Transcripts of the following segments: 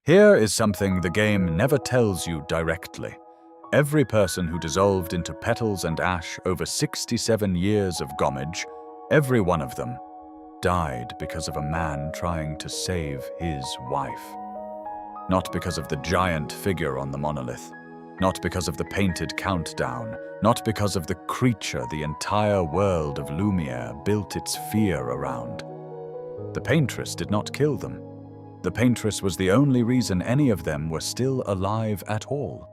Here is something the game never tells you directly. Every person who dissolved into petals and ash over 67 years of Gommage, every one of them, died because of a man trying to save his wife. Not because of the giant figure on the monolith, not because of the painted countdown, not because of the creature the entire world of Lumière built its fear around. The Paintress did not kill them. The Paintress was the only reason any of them were still alive at all.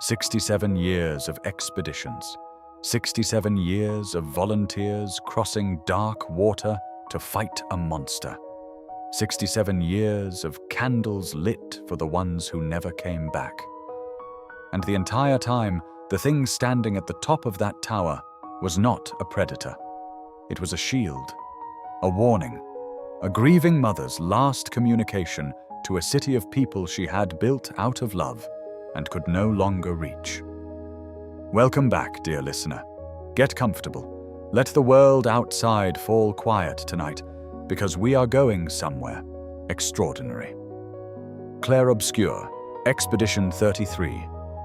67 years of expeditions, 67 years of volunteers crossing dark water to fight a monster. 67 years of candles lit for the ones who never came back. And the entire time, the thing standing at the top of that tower was not a predator. It was a shield, a warning, a grieving mother's last communication to a city of people she had built out of love and could no longer reach. Welcome back, dear listener. Get comfortable. Let the world outside fall quiet tonight, because we are going somewhere extraordinary. Clair Obscur Expedition 33,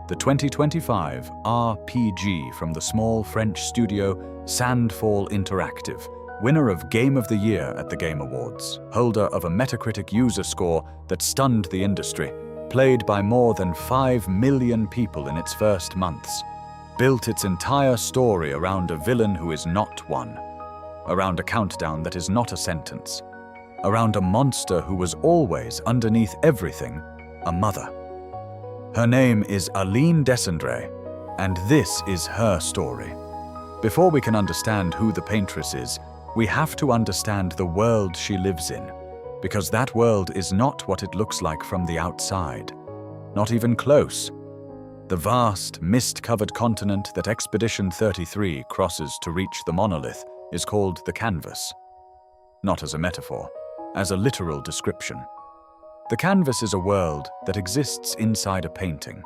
the 2025 RPG from the small French studio Sandfall Interactive, winner of Game of the Year at the Game Awards, holder of a Metacritic user score that stunned the industry, played by more than 5 million people in its first months, built its entire story around a villain who is not one, around a countdown that is not a sentence, around a monster who was always underneath everything, a mother. Her name is Aline Dessendre, and this is her story. Before we can understand who the Paintress is, we have to understand the world she lives in, because that world is not what it looks like from the outside, not even close. The vast, mist-covered continent that Expedition 33 crosses to reach the Monolith is called the Canvas. Not as a metaphor, as a literal description. The canvas is a world that exists inside a painting,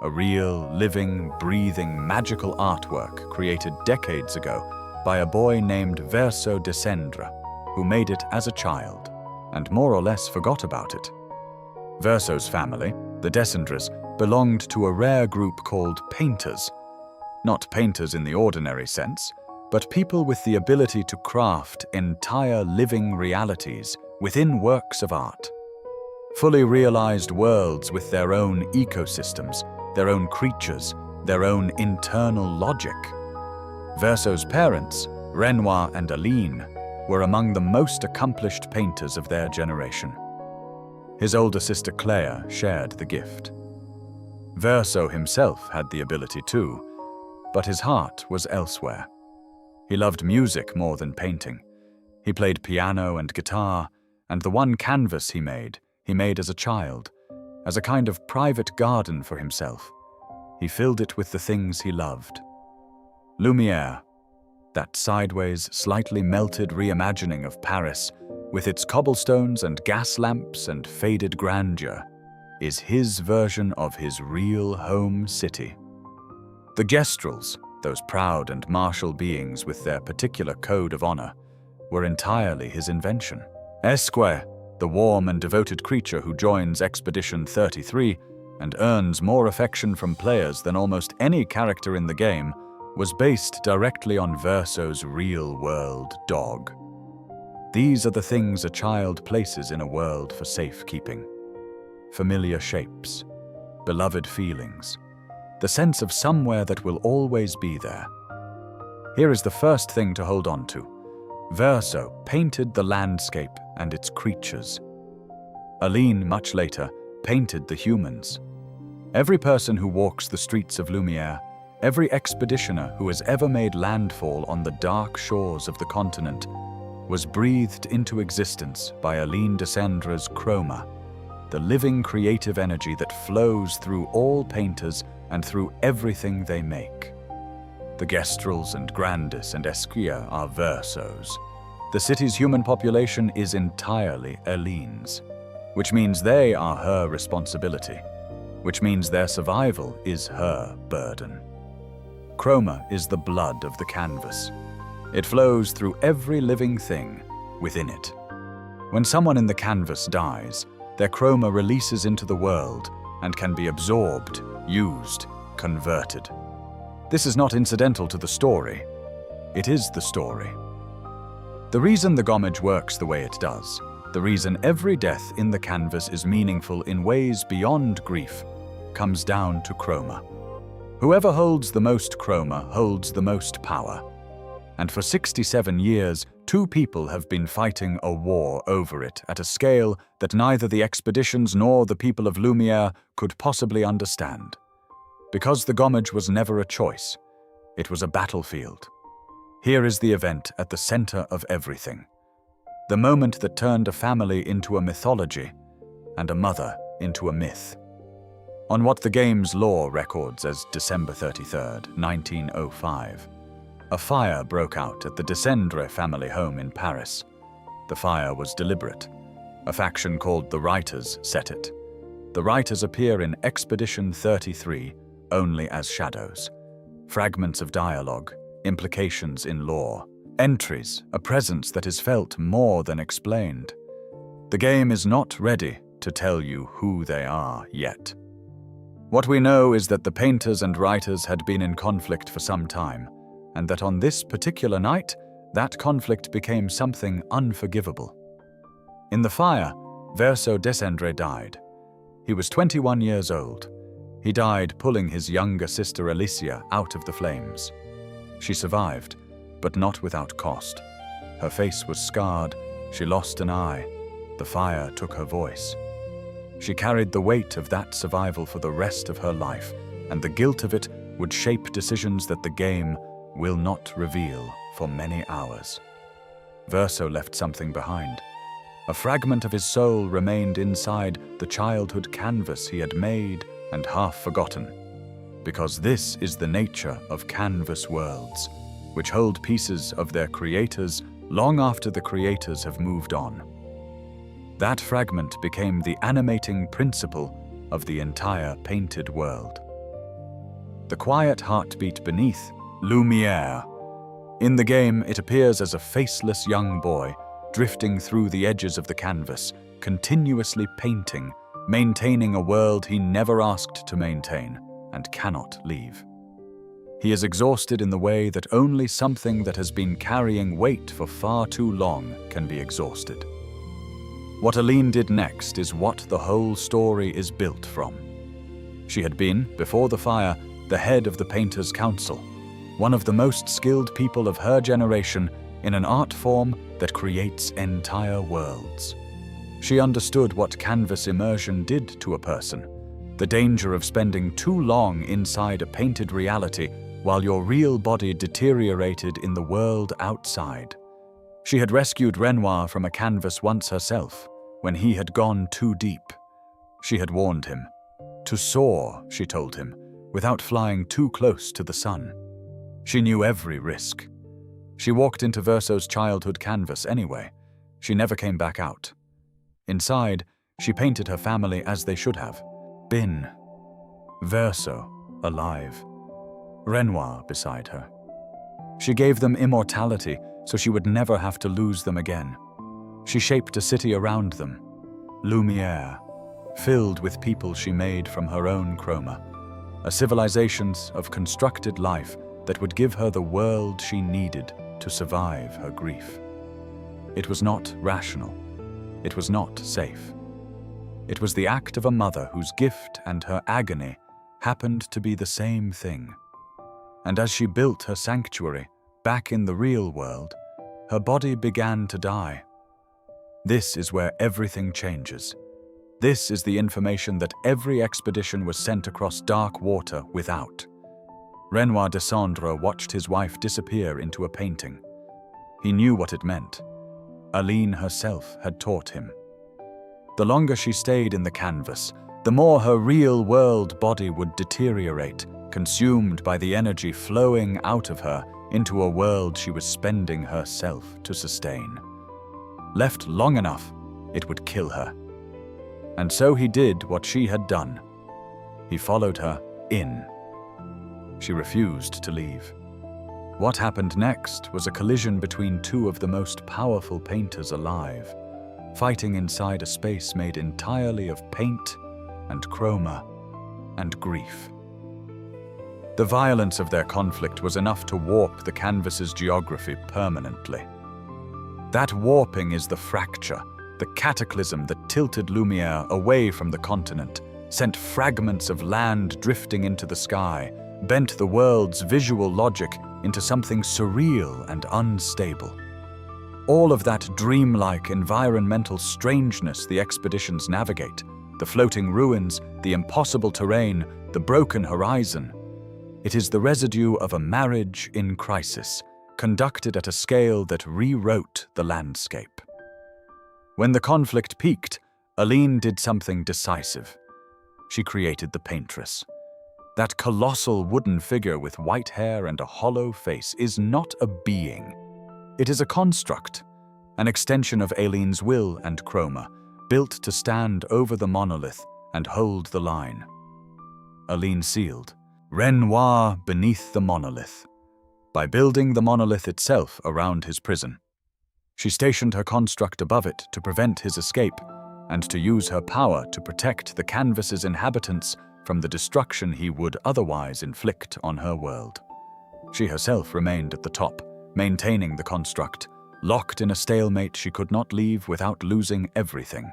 a real, living, breathing, magical artwork created decades ago by a boy named Alicia Dessendre, who made it as a child, and more or less forgot about it. Alicia's family, the Dessendres, belonged to a rare group called painters. Not painters in the ordinary sense, but people with the ability to craft entire living realities within works of art. Fully realized worlds with their own ecosystems, their own creatures, their own internal logic. Alicia's parents, Renoir and Aline, were among the most accomplished painters of their generation. His older sister Claire shared the gift. Alicia himself had the ability too, but his heart was elsewhere. He loved music more than painting. He played piano and guitar, and the one canvas he made as a child, as a kind of private garden for himself. He filled it with the things he loved. Lumière, that sideways, slightly melted reimagining of Paris, with its cobblestones and gas lamps and faded grandeur, is his version of his real home city. The Gestrels, those proud and martial beings with their particular code of honor, were entirely his invention. Esquire, the warm and devoted creature who joins Expedition 33 and earns more affection from players than almost any character in the game, was based directly on Alicia's real-world dog. These are the things a child places in a world for safekeeping. Familiar shapes, beloved feelings, the sense of somewhere that will always be there. Here is the first thing to hold on to. Alicia painted the landscape and its creatures. Aline, much later, painted the humans. Every person who walks the streets of Lumière, every expeditioner who has ever made landfall on the dark shores of the continent, was breathed into existence by Aline Dessendre's chroma, the living creative energy that flows through all painters and through everything they make. The Gestrels and Grandis and Esquire are Alica's. The city's human population is entirely Aline's, which means they are her responsibility, which means their survival is her burden. Chroma is the blood of the canvas. It flows through every living thing within it. When someone in the canvas dies, their chroma releases into the world and can be absorbed, used, converted. This is not incidental to the story. It is the story. The reason the Gommage works the way it does, the reason every death in the canvas is meaningful in ways beyond grief, comes down to chroma. Whoever holds the most chroma holds the most power. And for 67 years, two people have been fighting a war over it at a scale that neither the expeditions nor the people of Lumière could possibly understand. Because the Gommage was never a choice, it was a battlefield. Here is the event at the center of everything. The moment that turned a family into a mythology and a mother into a myth. On what the game's lore records as December 33rd, 1905, a fire broke out at the Dessendre family home in Paris. The fire was deliberate. A faction called the Writers set it. The Writers appear in Expedition 33 only as shadows. Fragments of dialogue, implications in lore, entries, a presence that is felt more than explained. The game is not ready to tell you who they are yet. What we know is that the painters and writers had been in conflict for some time, and that on this particular night, that conflict became something unforgivable. In the fire, Verso Dessendre died. He was 21 years old. He died pulling his younger sister Alicia out of the flames. She survived, but not without cost. Her face was scarred, she lost an eye, the fire took her voice. She carried the weight of that survival for the rest of her life, and the guilt of it would shape decisions that the game will not reveal for many hours. Verso left something behind. A fragment of his soul remained inside the childhood canvas he had made and half forgotten. Because this is the nature of canvas worlds, which hold pieces of their creators long after the creators have moved on. That fragment became the animating principle of the entire painted world. The quiet heartbeat beneath, Lumière. In the game, it appears as a faceless young boy, drifting through the edges of the canvas, continuously painting, maintaining a world he never asked to maintain and cannot leave. He is exhausted in the way that only something that has been carrying weight for far too long can be exhausted. What Aline did next is what the whole story is built from. She had been, before the fire, the head of the Painters' Council, one of the most skilled people of her generation in an art form that creates entire worlds. She understood what canvas immersion did to a person, the danger of spending too long inside a painted reality while your real body deteriorated in the world outside. She had rescued Renoir from a canvas once herself, when he had gone too deep. She had warned him. To soar, she told him, without flying too close to the sun. She knew every risk. She walked into Verso's childhood canvas anyway. She never came back out. Inside, she painted her family as they should have been. Verso, alive. Renoir beside her. She gave them immortality so she would never have to lose them again. She shaped a city around them, Lumière, filled with people she made from her own chroma, a civilization of constructed life that would give her the world she needed to survive her grief. It was not rational. It was not safe. It was the act of a mother whose gift and her agony happened to be the same thing. And as she built her sanctuary back in the real world, her body began to die. This is where everything changes. This is the information that every expedition was sent across dark water without. Renoir Dessendre watched his wife disappear into a painting. He knew what it meant. Aline herself had taught him. The longer she stayed in the canvas, the more her real-world body would deteriorate, consumed by the energy flowing out of her into a world she was spending herself to sustain. Left long enough, it would kill her. And so he did what she had done. He followed her in. She refused to leave. What happened next was a collision between two of the most powerful painters alive. fighting inside a space made entirely of paint and chroma and grief. The violence of their conflict was enough to warp the canvas's geography permanently. That warping is the fracture, the cataclysm that tilted Lumière away from the continent, sent fragments of land drifting into the sky, bent the world's visual logic into something surreal and unstable. All of that dreamlike environmental strangeness the expeditions navigate, the floating ruins, the impossible terrain, the broken horizon, it is the residue of a marriage in crisis, conducted at a scale that rewrote the landscape. When the conflict peaked, Aline did something decisive. She created the Paintress. That colossal wooden figure with white hair and a hollow face is not a being. It is a construct, an extension of Aline's will and chroma, built to stand over the monolith and hold the line. Aline sealed, Renoir beneath the monolith, by building the monolith itself around his prison. She stationed her construct above it to prevent his escape and to use her power to protect the canvas's inhabitants from the destruction he would otherwise inflict on her world. She herself remained at the top, maintaining the construct, locked in a stalemate she could not leave without losing everything.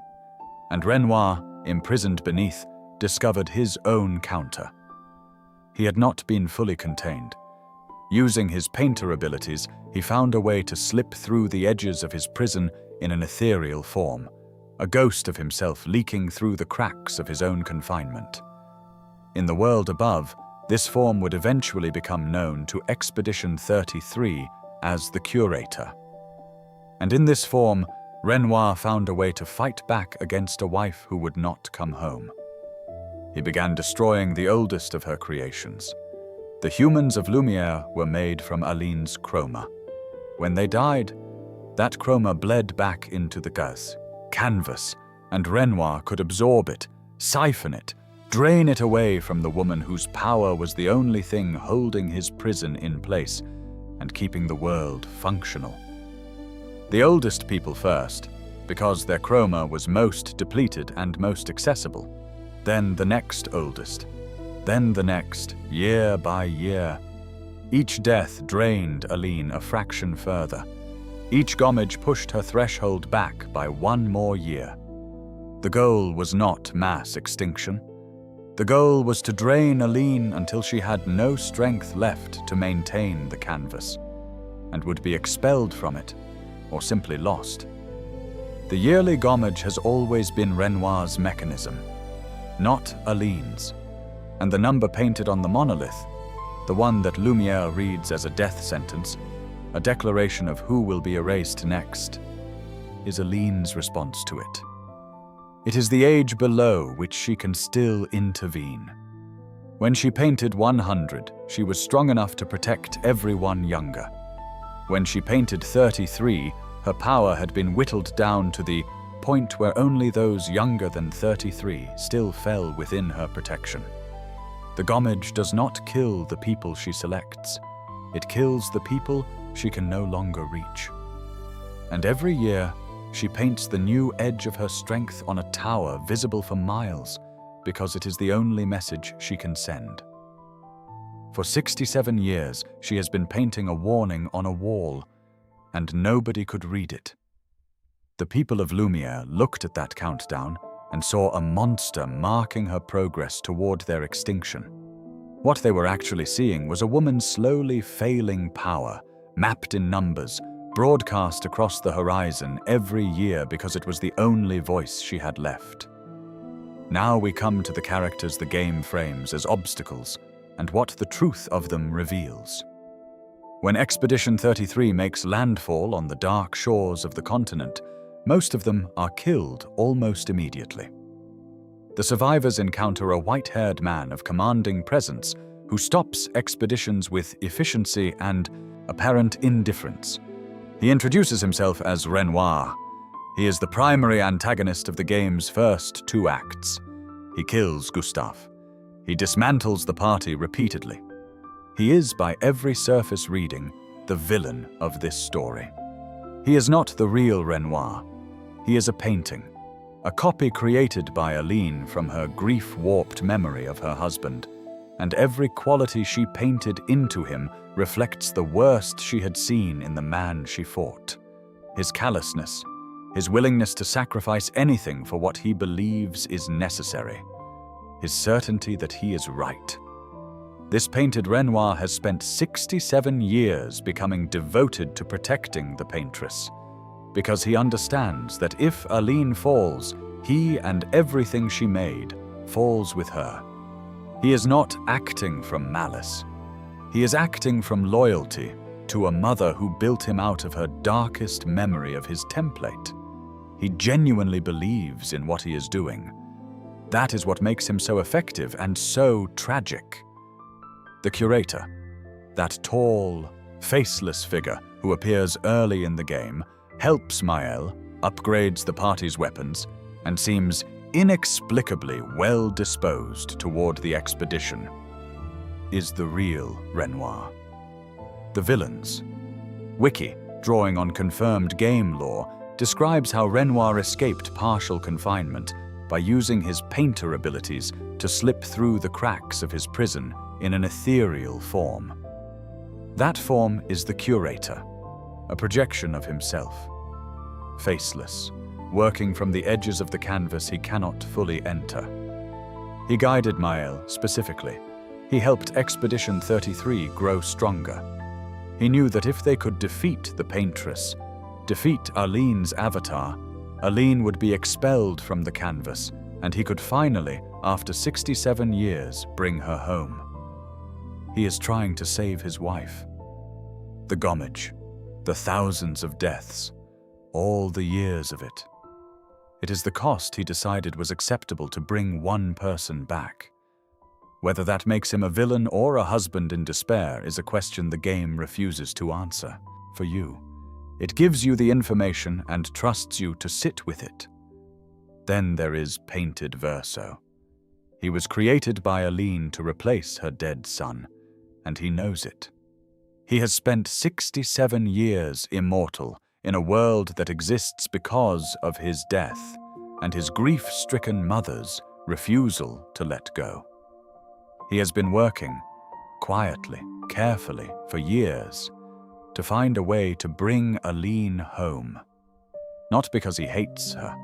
And Renoir, imprisoned beneath, discovered his own counter. He had not been fully contained. Using his painter abilities, he found a way to slip through the edges of his prison in an ethereal form, a ghost of himself leaking through the cracks of his own confinement. In the world above, this form would eventually become known to Expedition 33 as the Curator. And in this form, Renoir found a way to fight back against a wife who would not come home. He began destroying the oldest of her creations. The humans of Lumière were made from Aline's chroma. When they died, that chroma bled back into the canvas, and Renoir could absorb it, siphon it, drain it away from the woman whose power was the only thing holding his prison in place and keeping the world functional. The oldest people first, because their chroma was most depleted and most accessible. Then the next oldest. Then the next, year by year. Each death drained Aline a fraction further. Each Gommage pushed her threshold back by one more year. The goal was not mass extinction. The goal was to drain Aline until she had no strength left to maintain the canvas, and would be expelled from it, or simply lost. The yearly Gommage has always been Renoir's mechanism, not Aline's, and the number painted on the monolith, the one that Lumière reads as a death sentence, a declaration of who will be erased next, is Aline's response to it. It is the age below which she can still intervene. When she painted 100, she was strong enough to protect everyone younger. When she painted 33, her power had been whittled down to the point where only those younger than 33 still fell within her protection. The Gommage does not kill the people she selects. It kills the people she can no longer reach. And every year, she paints the new edge of her strength on a tower visible for miles, because it is the only message she can send. For 67 years, she has been painting a warning on a wall, and nobody could read it. The people of Lumière looked at that countdown and saw a monster marking her progress toward their extinction. What they were actually seeing was a woman's slowly failing power, mapped in numbers, broadcast across the horizon every year because it was the only voice she had left. Now we come to the characters the game frames as obstacles, and what the truth of them reveals. When Expedition 33 makes landfall on the dark shores of the continent, most of them are killed almost immediately. The survivors encounter a white-haired man of commanding presence who stops expeditions with efficiency and apparent indifference. He introduces himself as Renoir. He is the primary antagonist of the game's first 2 acts. He kills Gustave. He dismantles the party repeatedly. He is, by every surface reading, the villain of this story. He is not the real Renoir. He is a painting, a copy created by Aline from her grief-warped memory of her husband, and every quality she painted into him reflects the worst she had seen in the man she fought. His callousness, his willingness to sacrifice anything for what he believes is necessary, his certainty that he is right. This painted Renoir has spent 67 years becoming devoted to protecting the Paintress, because he understands that if Aline falls, he and everything she made falls with her. He is not acting from malice. He is acting from loyalty to a mother who built him out of her darkest memory of his template. He genuinely believes in what he is doing. That is what makes him so effective and so tragic. The Curator, that tall, faceless figure who appears early in the game, helps Maelle, upgrades the party's weapons, and seems inexplicably well disposed toward the expedition, is the real Renoir. The villains. Wiki, drawing on confirmed game lore, describes how Renoir escaped partial confinement by using his painter abilities to slip through the cracks of his prison in an ethereal form. That form is the Curator, a projection of himself. Faceless, working from the edges of the canvas he cannot fully enter. He guided Maelle specifically. He helped Expedition 33 grow stronger. He knew that if they could defeat the Paintress, defeat Aline's avatar, Aline would be expelled from the canvas, and he could finally, after 67 years, bring her home. He is trying to save his wife. The Gommage, the thousands of deaths, all the years of it. It is the cost he decided was acceptable to bring one person back. Whether that makes him a villain or a husband in despair is a question the game refuses to answer for you. It gives you the information and trusts you to sit with it. Then there is Painted Verso. He was created by Aline to replace her dead son, and he knows it. He has spent 67 years immortal in a world that exists because of his death and his grief-stricken mother's refusal to let go. He has been working, quietly, carefully, for years, to find a way to bring Aline home. Not because he hates her,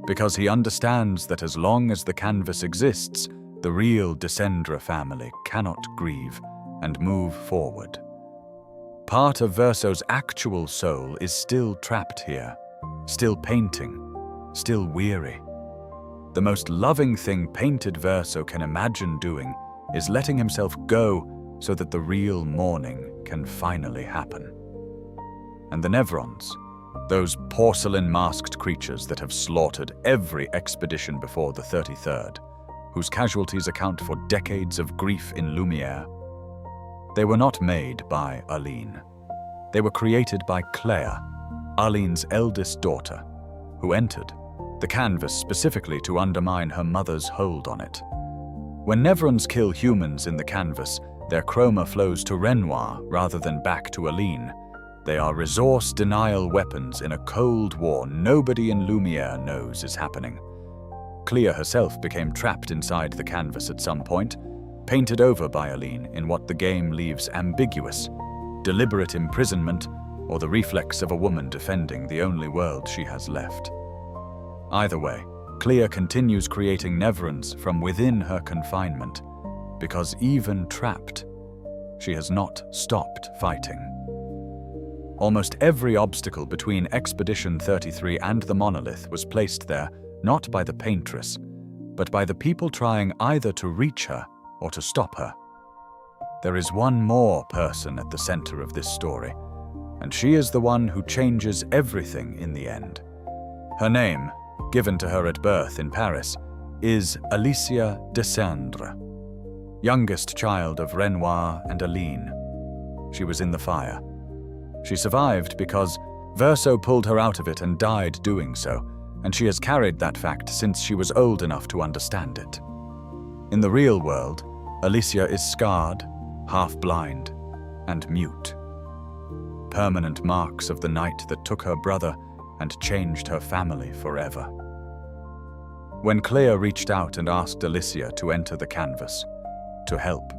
because he understands that as long as the canvas exists, the real Dessendre family cannot grieve and move forward. Part of Verso's actual soul is still trapped here, still painting, still weary. The most loving thing Painted Verso can imagine doing is letting himself go so that the real mourning can finally happen. And the Nevrons, those porcelain-masked creatures that have slaughtered every expedition before the 33rd, whose casualties account for decades of grief in Lumière, they were not made by Aline. They were created by Clair, Aline's eldest daughter, who entered the canvas specifically to undermine her mother's hold on it. When Nevrons kill humans in the canvas, their chroma flows to Renoir rather than back to Aline. They are resource denial weapons in a cold war nobody in Lumière knows is happening. Clair herself became trapped inside the canvas at some point, painted over by Aline in what the game leaves ambiguous, deliberate imprisonment or the reflex of a woman defending the only world she has left. Either way, Clair continues creating Nevrons from within her confinement, because even trapped, she has not stopped fighting. Almost every obstacle between Expedition 33 and the Monolith was placed there not by the Paintress, but by the people trying either to reach her or to stop her. There is one more person at the center of this story, and she is the one who changes everything in the end. Her name, given to her at birth in Paris, is Alicia Dessendre, youngest child of Renoir and Aline. She was in the fire. She survived because Verso pulled her out of it and died doing so, and she has carried that fact since she was old enough to understand it. In the real world, Alicia is scarred, half-blind, and mute. Permanent marks of the night that took her brother and changed her family forever. When Clair reached out and asked Alicia to enter the canvas, to help,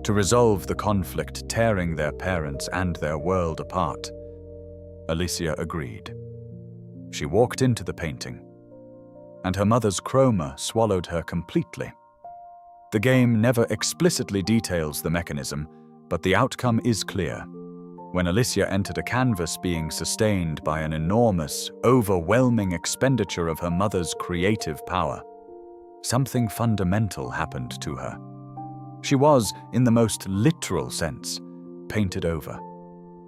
to resolve the conflict tearing their parents and their world apart, Alicia agreed. She walked into the painting, and her mother's chroma swallowed her completely. The game never explicitly details the mechanism, but the outcome is clear. When Alicia entered a canvas being sustained by an enormous, overwhelming expenditure of her mother's creative power, something fundamental happened to her. She was, in the most literal sense, painted over.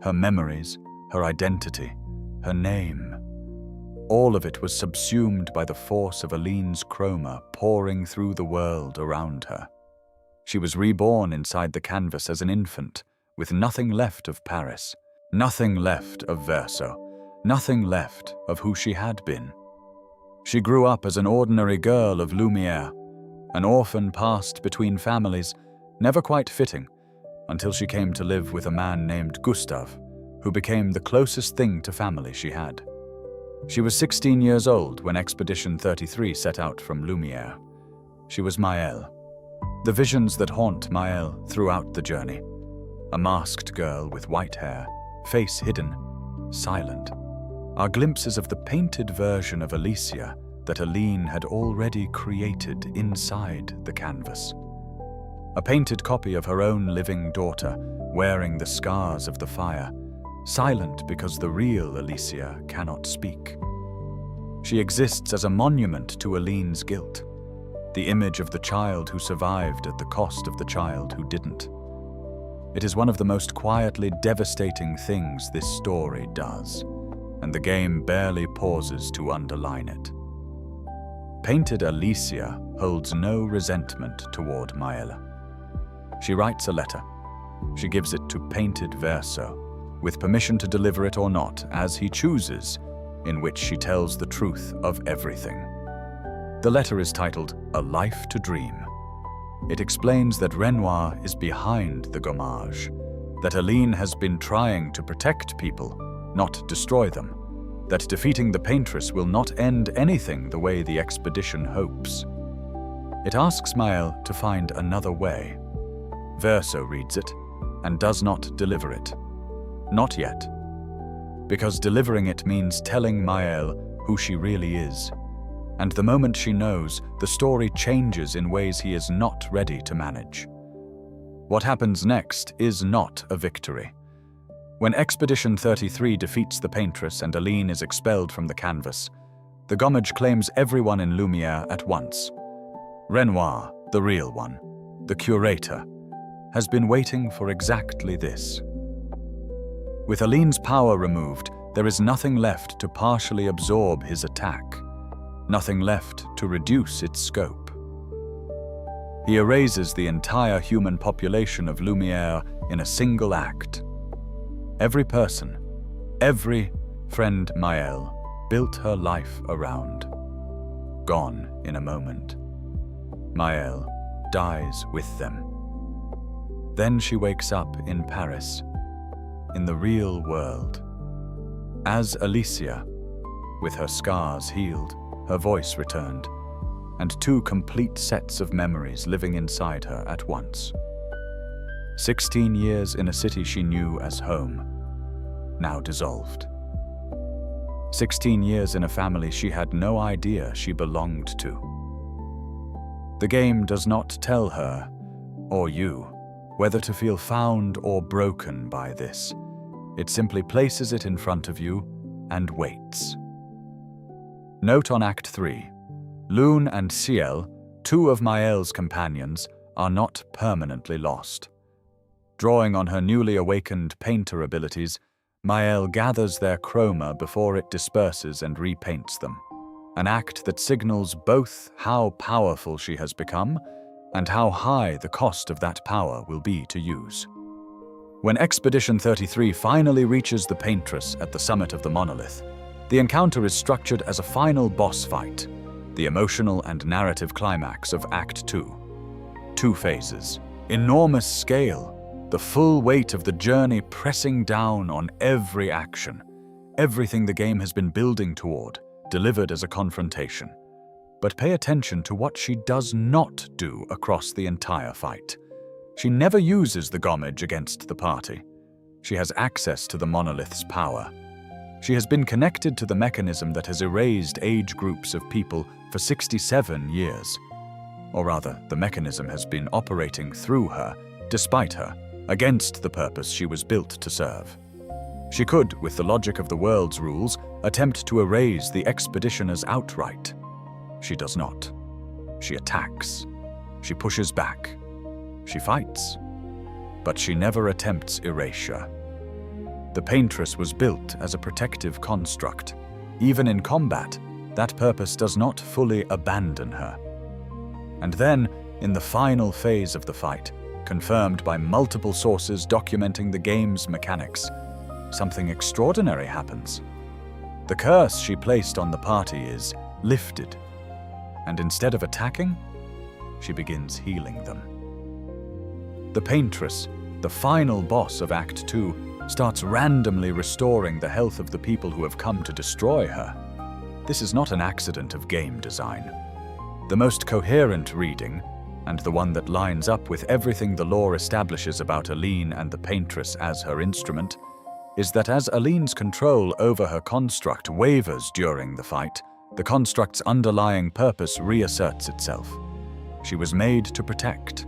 Her memories, her identity, her name. All of it was subsumed by the force of Aline's chroma pouring through the world around her. She was reborn inside the canvas as an infant, with nothing left of Paris, nothing left of Verso, nothing left of who she had been. She grew up as an ordinary girl of Lumière, an orphan passed between families, never quite fitting, until she came to live with a man named Gustave, who became the closest thing to family she had. She was 16 years old when Expedition 33 set out from Lumière. She was Maelle. The visions that haunt Maelle throughout the journey. A masked girl with white hair, face hidden, silent, are glimpses of the painted version of Alicia that Aline had already created inside the canvas. A painted copy of her own living daughter, wearing the scars of the fire, silent because the real Alicia cannot speak. She exists as a monument to Aline's guilt, the image of the child who survived at the cost of the child who didn't. It is one of the most quietly devastating things this story does, and the game barely pauses to underline it. Painted Alicia holds no resentment toward Maelle. She writes a letter. She gives it to Painted Verso, with permission to deliver it or not, as he chooses, in which she tells the truth of everything. The letter is titled A Life to Dream. It explains that Renoir is behind the Gommage, that Aline has been trying to protect people, not destroy them, that defeating the Paintress will not end anything the way the expedition hopes. It asks Maelle to find another way. Verso reads it and does not deliver it. Not yet. Because delivering it means telling Maelle who she really is. And the moment she knows, the story changes in ways he is not ready to manage. What happens next is not a victory. When Expedition 33 defeats the Paintress and Aline is expelled from the canvas, the Gommage claims everyone in Lumière at once. Renoir, the real one, the Curator, has been waiting for exactly this. With Aline's power removed, there is nothing left to partially absorb his attack. Nothing left to reduce its scope. He erases the entire human population of Lumière in a single act. Every person, every friend Maelle built her life around. Gone in a moment. Maelle dies with them. Then she wakes up in Paris, in the real world, as Alicia, with her scars healed, her voice returned, and two complete sets of memories living inside her at once. 16 years in a city she knew as home, now dissolved. 16 years in a family she had no idea she belonged to. The game does not tell her, or you, whether to feel found or broken by this. It simply places it in front of you and waits. Note on Act 3. Lune and Ciel, two of Maelle's companions, are not permanently lost. Drawing on her newly awakened painter abilities, Maelle gathers their chroma before it disperses and repaints them, an act that signals both how powerful she has become and how high the cost of that power will be to use. When Expedition 33 finally reaches the Paintress at the summit of the Monolith, the encounter is structured as a final boss fight, the emotional and narrative climax of Act 2. 2 phases, enormous scale, the full weight of the journey pressing down on every action, everything the game has been building toward, delivered as a confrontation. But pay attention to what she does not do across the entire fight. She never uses the Gommage against the party. She has access to the Monolith's power. She has been connected to the mechanism that has erased age groups of people for 67 years. Or rather, the mechanism has been operating through her, despite her, against the purpose she was built to serve. She could, with the logic of the world's rules, attempt to erase the expeditioners outright. She does not. She attacks. She pushes back. She fights. But she never attempts erasure. The Paintress was built as a protective construct. Even in combat, that purpose does not fully abandon her. And then, in the final phase of the fight, confirmed by multiple sources documenting the game's mechanics, something extraordinary happens. The curse she placed on the party is lifted, and instead of attacking, she begins healing them. The Paintress, the final boss of Act 2, starts randomly restoring the health of the people who have come to destroy her. This is not an accident of game design. The most coherent reading, and the one that lines up with everything the lore establishes about Aline and the Paintress as her instrument, is that as Aline's control over her construct wavers during the fight, the construct's underlying purpose reasserts itself. She was made to protect.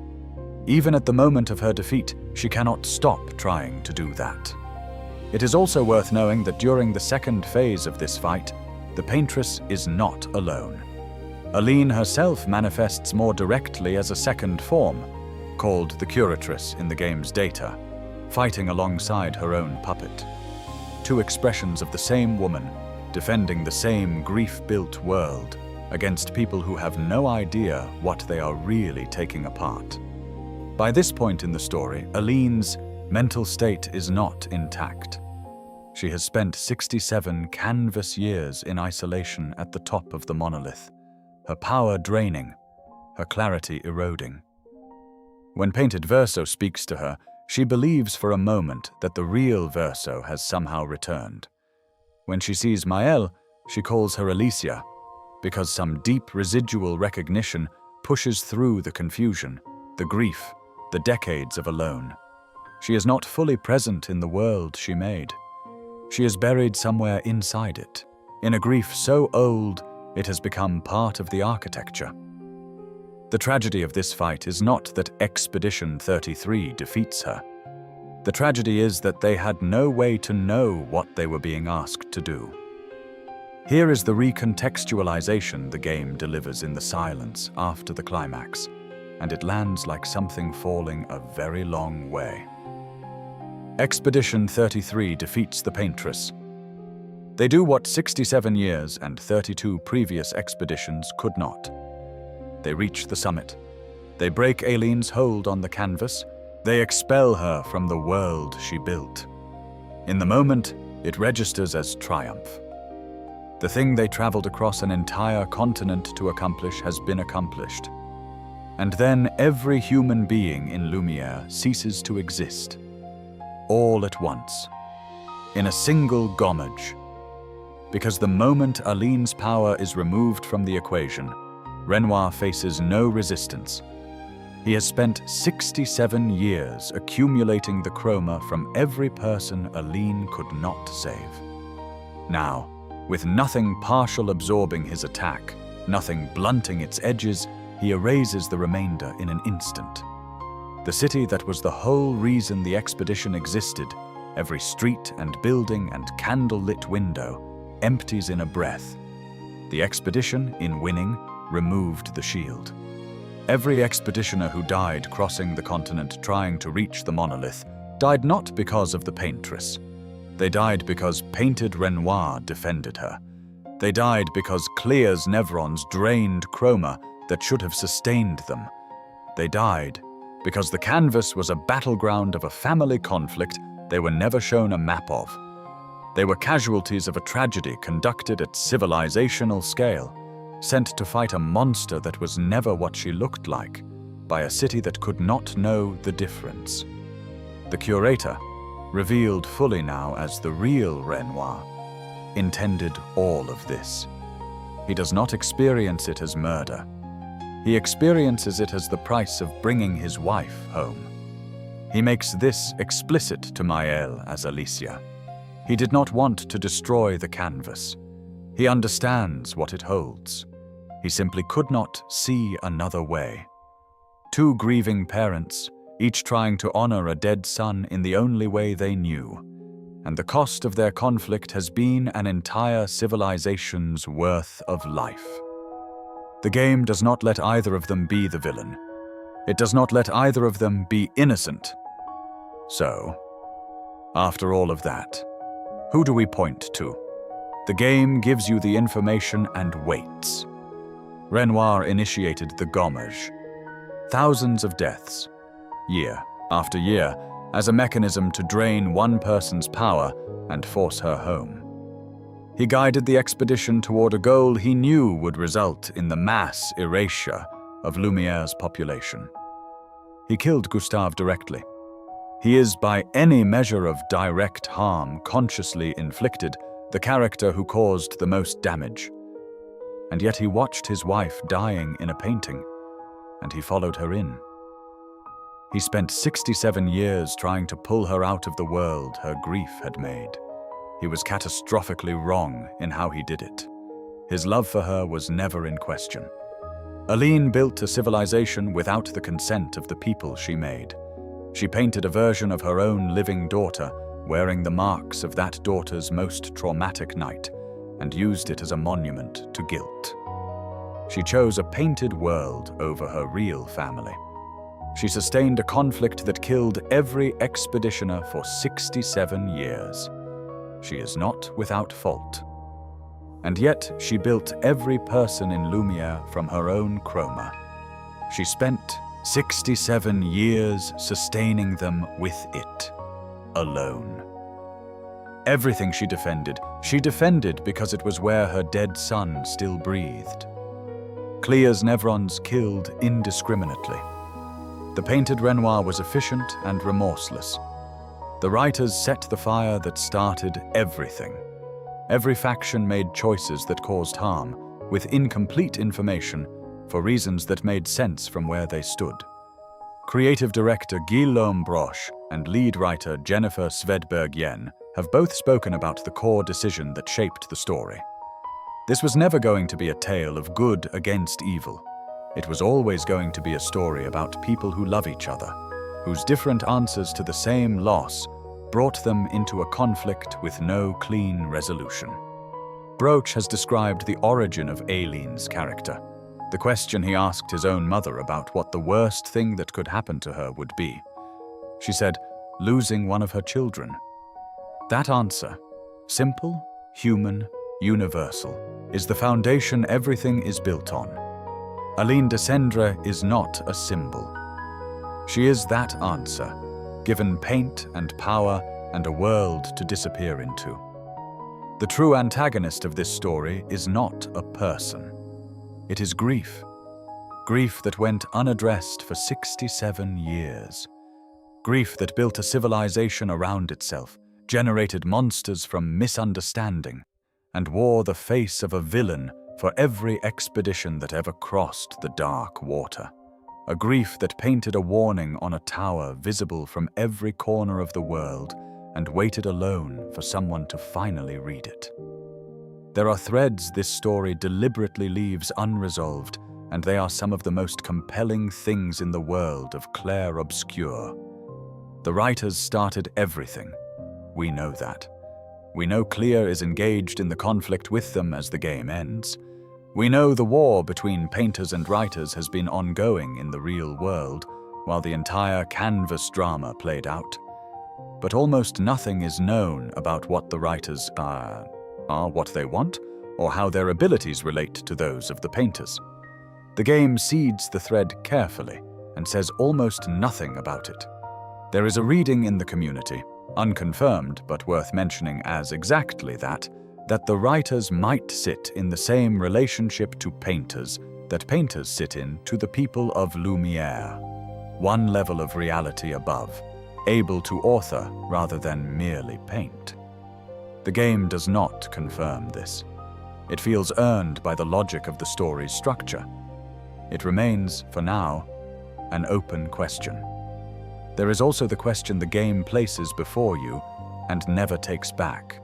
Even at the moment of her defeat, she cannot stop trying to do that. It is also worth knowing that during the second phase of this fight, the Paintress is not alone. Aline herself manifests more directly as a second form, called the Curatress in the game's data, fighting alongside her own puppet. Two expressions of the same woman, defending the same grief-built world against people who have no idea what they are really taking apart. By this point in the story, Aline's mental state is not intact. She has spent 67 canvas years in isolation at the top of the Monolith, her power draining, her clarity eroding. When Painted Verso speaks to her, she believes for a moment that the real Verso has somehow returned. When she sees Maelle, she calls her Alicia, because some deep residual recognition pushes through the confusion, the grief, the decades of alone. She is not fully present in the world she made. She is buried somewhere inside it, in a grief so old it has become part of the architecture. The tragedy of this fight is not that Expedition 33 defeats her. The tragedy is that they had no way to know what they were being asked to do. Here is the recontextualization the game delivers in the silence after the climax, and it lands like something falling a very long way. Expedition 33 defeats the Paintress. They do what 67 years and 32 previous expeditions could not. They reach the summit. They break Aline's hold on the canvas. They expel her from the world she built. In the moment, it registers as triumph. The thing they traveled across an entire continent to accomplish has been accomplished. And then every human being in Lumière ceases to exist. All at once. In a single Gommage. Because the moment Aline's power is removed from the equation, Renoir faces no resistance. He has spent 67 years accumulating the chroma from every person Aline could not save. Now, with nothing partial absorbing his attack, nothing blunting its edges, he erases the remainder in an instant. The city that was the whole reason the expedition existed, every street and building and candle-lit window, empties in a breath. The expedition, in winning, removed the shield. Every expeditioner who died crossing the continent trying to reach the Monolith died not because of the Paintress. They died because Painted Renoir defended her. They died because Clair's Nevrons drained chroma that should have sustained them. They died because the canvas was a battleground of a family conflict they were never shown a map of. They were casualties of a tragedy conducted at civilizational scale, sent to fight a monster that was never what she looked like, by a city that could not know the difference. The Curator, revealed fully now as the real Renoir, intended all of this. He does not experience it as murder. He experiences it as the price of bringing his wife home. He makes this explicit to Maelle as Alicia. He did not want to destroy the canvas. He understands what it holds. He simply could not see another way. Two grieving parents, each trying to honor a dead son in the only way they knew, and the cost of their conflict has been an entire civilization's worth of life. The game does not let either of them be the villain. It does not let either of them be innocent. So, after all of that, who do we point to? The game gives you the information and waits. Renoir initiated the Gommage. Thousands of deaths, year after year, as a mechanism to drain one person's power and force her home. He guided the expedition toward a goal he knew would result in the mass erasure of Lumière's population. He killed Gustave directly. He is, by any measure of direct harm consciously inflicted, the character who caused the most damage. And yet he watched his wife dying in a painting, and he followed her in. He spent 67 years trying to pull her out of the world her grief had made. He was catastrophically wrong in how he did it. His love for her was never in question. Aline built a civilization without the consent of the people she made. She painted a version of her own living daughter, wearing the marks of that daughter's most traumatic night, and used it as a monument to guilt. She chose a painted world over her real family. She sustained a conflict that killed every expeditioner for 67 years. She is not without fault. And yet she built every person in Lumière from her own chroma. She spent 67 years sustaining them with it, alone. Everything she defended because it was where her dead son still breathed. Clair's Nevrons killed indiscriminately. The painted Renoir was efficient and remorseless. The writers set the fire that started everything. Every faction made choices that caused harm, with incomplete information, for reasons that made sense from where they stood. Creative director Guillaume Broche and lead writer Jennifer Svedberg-Yen have both spoken about the core decision that shaped the story. This was never going to be a tale of good against evil. It was always going to be a story about people who love each other, whose different answers to the same loss brought them into a conflict with no clean resolution. Broche has described the origin of Aline's character, the question he asked his own mother about what the worst thing that could happen to her would be. She said, losing one of her children. That answer, simple, human, universal, is the foundation everything is built on. Aline Dessendre is not a symbol. She is that answer, given paint and power and a world to disappear into. The true antagonist of this story is not a person. It is grief. Grief that went unaddressed for 67 years. Grief that built a civilization around itself, generated monsters from misunderstanding, and wore the face of a villain for every expedition that ever crossed the dark water. A grief that painted a warning on a tower visible from every corner of the world and waited alone for someone to finally read it. There are threads this story deliberately leaves unresolved, and they are some of the most compelling things in the world of Clair Obscur. The writers started everything. We know that. We know Clair is engaged in the conflict with them as the game ends. We know the war between painters and writers has been ongoing in the real world, while the entire canvas drama played out. But almost nothing is known about what the writers are what they want, or how their abilities relate to those of the painters. The game seeds the thread carefully and says almost nothing about it. There is a reading in the community, unconfirmed but worth mentioning as exactly that the writers might sit in the same relationship to painters that painters sit in to the people of Lumière, one level of reality above, able to author rather than merely paint. The game does not confirm this. It feels earned by the logic of the story's structure. It remains, for now, an open question. There is also the question the game places before you and never takes back.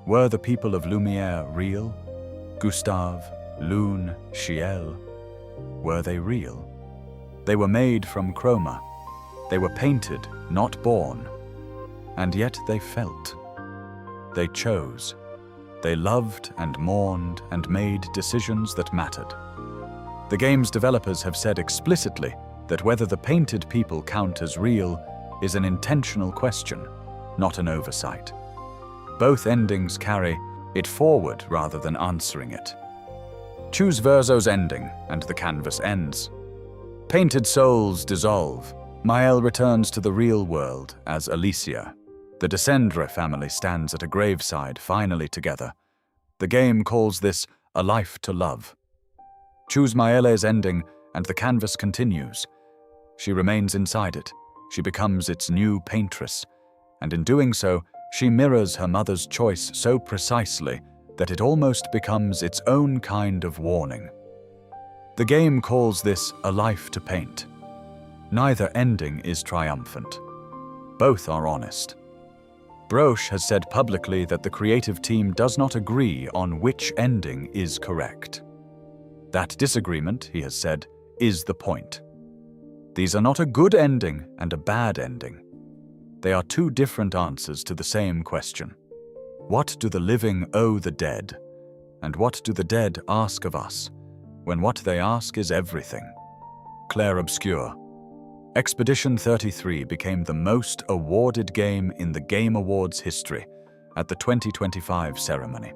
Were the people of Lumière real? Gustave, Lune, Chiel? Were they real? They were made from chroma. They were painted, not born. And yet they felt. They chose. They loved and mourned and made decisions that mattered. The game's developers have said explicitly that whether the painted people count as real is an intentional question, not an oversight. Both endings carry it forward rather than answering it. Choose Verzo's ending, and the canvas ends. Painted souls dissolve. Maelle returns to the real world as Alicia. The Dessendre family stands at a graveside, finally together. The game calls this a life to love. Choose Maelle's ending, and the canvas continues. She remains inside it. She becomes its new paintress, and in doing so, she mirrors her mother's choice so precisely that it almost becomes its own kind of warning. The game calls this a life to paint. Neither ending is triumphant. Both are honest. Broche has said publicly that the creative team does not agree on which ending is correct. That disagreement, he has said, is the point. These are not a good ending and a bad ending. They are two different answers to the same question. What do the living owe the dead? And what do the dead ask of us, when what they ask is everything? Clair Obscur. Expedition 33 became the most awarded game in the Game Awards history at the 2025 ceremony.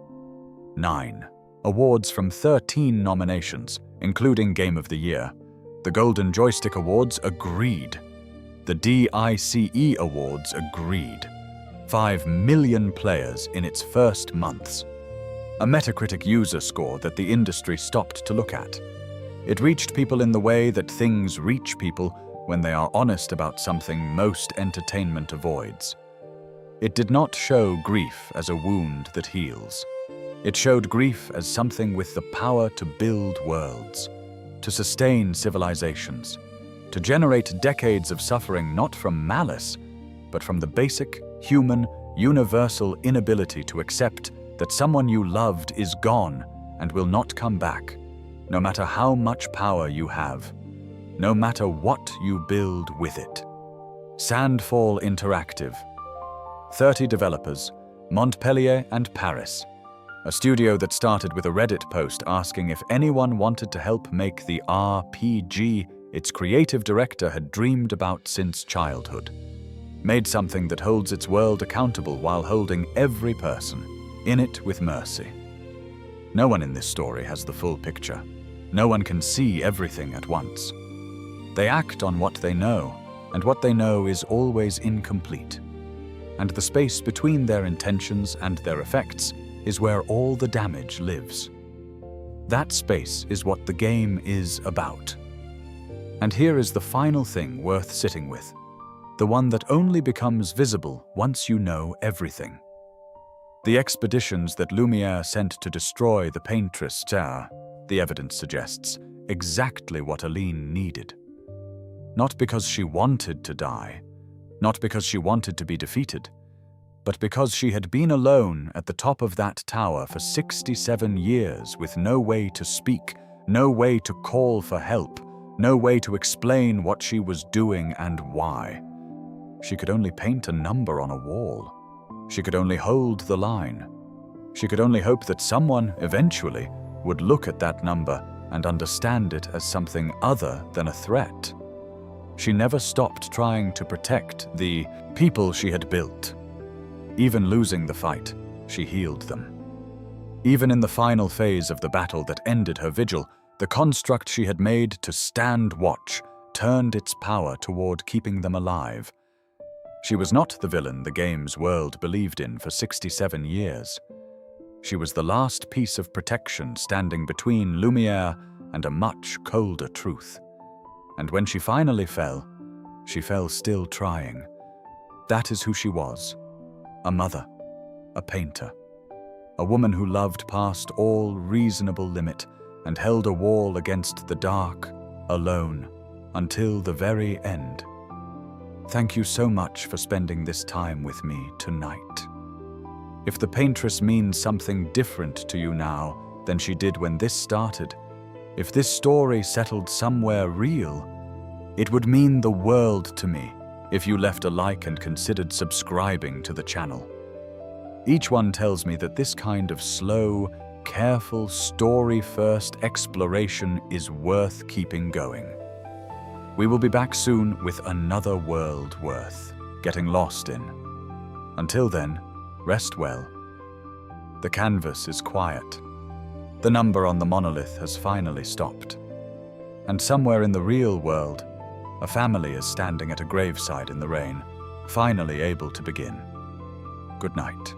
9 awards from 13 nominations, including Game of the Year. The Golden Joystick Awards agreed. The DICE Awards agreed. 5 million players in its first months. A Metacritic user score that the industry stopped to look at. It reached people in the way that things reach people when they are honest about something most entertainment avoids. It did not show grief as a wound that heals. It showed grief as something with the power to build worlds, to sustain civilizations, to generate decades of suffering not from malice, but from the basic, human, universal inability to accept that someone you loved is gone and will not come back, no matter how much power you have, no matter what you build with it. Sandfall Interactive. 30 developers, Montpellier and Paris. A studio that started with a Reddit post asking if anyone wanted to help make the RPG its creative director had dreamed about since childhood. Made something that holds its world accountable while holding every person in it with mercy. No one in this story has the full picture. No one can see everything at once. They act on what they know, and what they know is always incomplete. And the space between their intentions and their effects is where all the damage lives. That space is what the game is about. And here is the final thing worth sitting with, the one that only becomes visible once you know everything. The expeditions that Lumière sent to destroy the Paintress are, the evidence suggests, exactly what Aline needed. Not because she wanted to die, not because she wanted to be defeated, but because she had been alone at the top of that tower for 67 years with no way to speak, no way to call for help, no way to explain what she was doing and why. She could only paint a number on a wall. She could only hold the line. She could only hope that someone, eventually, would look at that number and understand it as something other than a threat. She never stopped trying to protect the people she had built. Even losing the fight, she healed them. Even in the final phase of the battle that ended her vigil, the construct she had made to stand watch turned its power toward keeping them alive. She was not the villain the game's world believed in for 67 years. She was the last piece of protection standing between Lumière and a much colder truth. And when she finally fell still trying. That is who she was. A mother. a painter. A woman who loved past all reasonable limit and held a wall against the dark, alone, until the very end. Thank you so much for spending this time with me tonight. If the Paintress means something different to you now than she did when this started, if this story settled somewhere real, it would mean the world to me if you left a like and considered subscribing to the channel. Each one tells me that this kind of slow, careful, story-first exploration is worth keeping going. We will be back soon with another world worth getting lost in. Until then, rest well. The canvas is quiet. The number on the monolith has finally stopped. And somewhere in the real world, a family is standing at a graveside in the rain, finally able to begin. Good night.